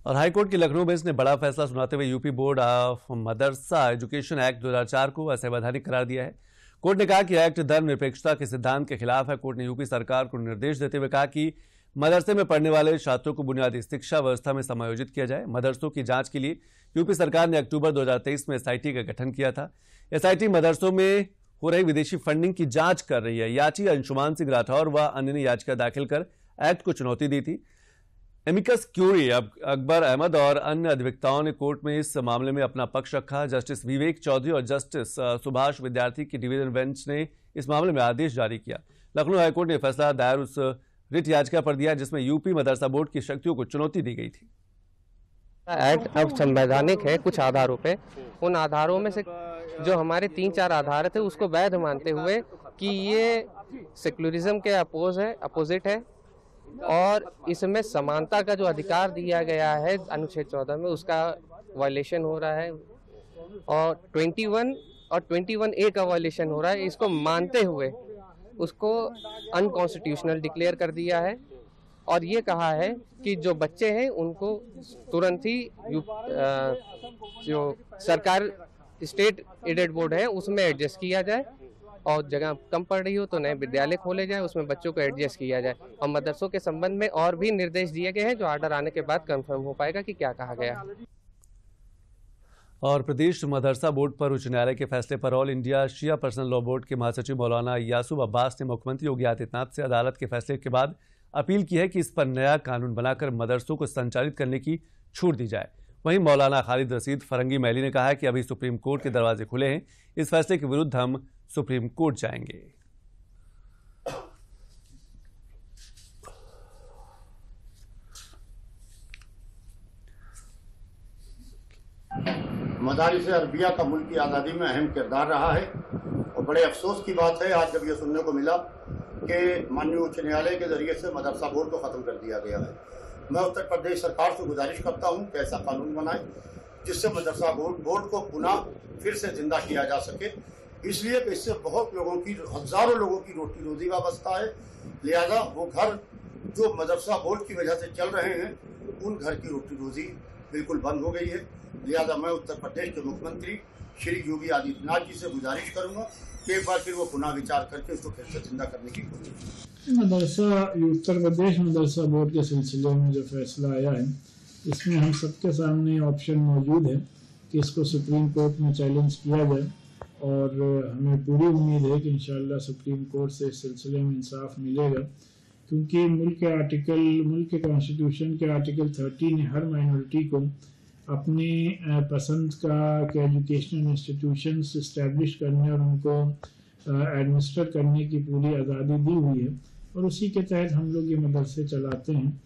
और हाईकोर्ट की लखनऊ बेंच ने बड़ा फैसला सुनाते हुए UP board of Madrasa education act 2004 को असंवैधानिक करार दिया है। कोर्ट ने कहा कि एक्ट धर्मनिरपेक्षता के सिद्धांत के खिलाफ है। कोर्ट ने यूपी सरकार को निर्देश देते हुए कहा कि मदरसे में पढ़ने वाले छात्रों को बुनियादी शिक्षा व्यवस्था में समायोजित किया जाए। मदरसों की जांच के लिए यूपी सरकार ने अक्टूबर 2023 में एसआईटी का गठन किया था। एसआईटी मदरसों में हो रही विदेशी फंडिंग की जांच कर रही है। याची अंशुमान सिंह राठौर व अन्य ने याचिका दाखिल कर एक्ट को चुनौती दी थी। एमिकस क्यूरी अकबर अहमद और अन्य अधिवक्ताओं ने कोर्ट में इस मामले में अपना पक्ष रखा। जस्टिस विवेक चौधरी और जस्टिस सुभाष विद्यार्थी की डिवीजन बेंच ने इस मामले में आदेश जारी किया। लखनऊ हाईकोर्ट ने फैसला दायर उस रिट याचिका पर दिया जिसमें यूपी मदरसा बोर्ड की शक्तियों को चुनौती दी गई थी। एक्ट अब संवैधानिक है कुछ आधारों पे। उन आधारों में से जो हमारे 3-4 आधार थे उसको वैध मानते हुए कि ये सेक्युलरिज्म के अपोजिट है और इसमें समानता का जो अधिकार दिया गया है अनुच्छेद 14 में उसका वायलेशन हो रहा है और 21 और 21A का वायलेशन हो रहा है। इसको मानते हुए उसको अनकॉन्स्टिट्यूशनल डिक्लेयर कर दिया है और ये कहा है कि जो बच्चे हैं उनको तुरंत ही जो सरकार स्टेट एडेड बोर्ड है उसमें एडजस्ट किया जाए और जगह कम पड़ रही हो तो नए विद्यालय खोले जाए, उसमें बच्चों को एडजस्ट किया जाए। और मदरसों के संबंध में और भी निर्देश दिए गए हैं जो आर्डर आने के बाद कंफर्म हो पाएगा कि क्या कहा गया। और प्रदेश मदरसा बोर्ड पर उच्च न्यायालय के फैसले पर ऑल इंडिया शिया पर्सनल लॉ बोर्ड के महासचिव मौलाना यासूब अब्बास ने मुख्यमंत्री योगी आदित्यनाथ से अदालत के फैसले के बाद अपील की है कि इस पर नया कानून बनाकर मदरसों को संचालित करने की छूट दी जाए। वहीं मौलाना खालिद रशीद फरंगी मैली ने कहा है कि अभी सुप्रीम कोर्ट के दरवाजे खुले हैं, इस फैसले के विरुद्ध हम सुप्रीम कोर्ट जाएंगे। मदारिस अरबिया का मुल्क की आज़ादी में अहम किरदार रहा है और बड़े अफसोस की बात है आज जब ये सुनने को मिला कि माननीय उच्च न्यायालय के जरिए से मदरसा बोर्ड को ख़त्म कर दिया गया है। मैं उत्तर प्रदेश सरकार से गुजारिश करता हूँ कि ऐसा कानून बनाए जिससे मदरसा बोर्ड को पुनः फिर से जिंदा किया जा सके, इसलिए कि इससे बहुत लोगों की, हजारों लोगों की रोटी रोजी वाबस्ता है। लिहाजा वो घर जो मदरसा बोर्ड की वजह से चल रहे हैं उन घर की रोटी रोजी बिल्कुल बंद हो गई है। लिहाजा मैं उत्तर प्रदेश के मुख्यमंत्री श्री योगी आदित्यनाथ जी से गुजारिश करूंगा कि एक बार फिर वो पुनः विचार करके इसको फिर से जिंदा करने की कोशिश। मदरसा उत्तर प्रदेश मदरसा बोर्ड के सिलसिले में जो फैसला आया है इसमें हम सबके सामने ऑप्शन मौजूद है कि इसको सुप्रीम कोर्ट में चैलेंज किया जाए और हमें पूरी उम्मीद है कि इंशाअल्लाह सुप्रीम कोर्ट से इस सिलसिले में इंसाफ मिलेगा, क्योंकि मुल्क के कॉन्स्टिट्यूशन के आर्टिकल 30 ने हर माइनॉरिटी को अपनी पसंद के एजुकेशनल इंस्टीट्यूशंस इस्टेब्लिश करने और उनको एडमिनिस्टर करने की पूरी आज़ादी दी हुई है और उसी के तहत हम लोग ये मदरसे चलाते हैं।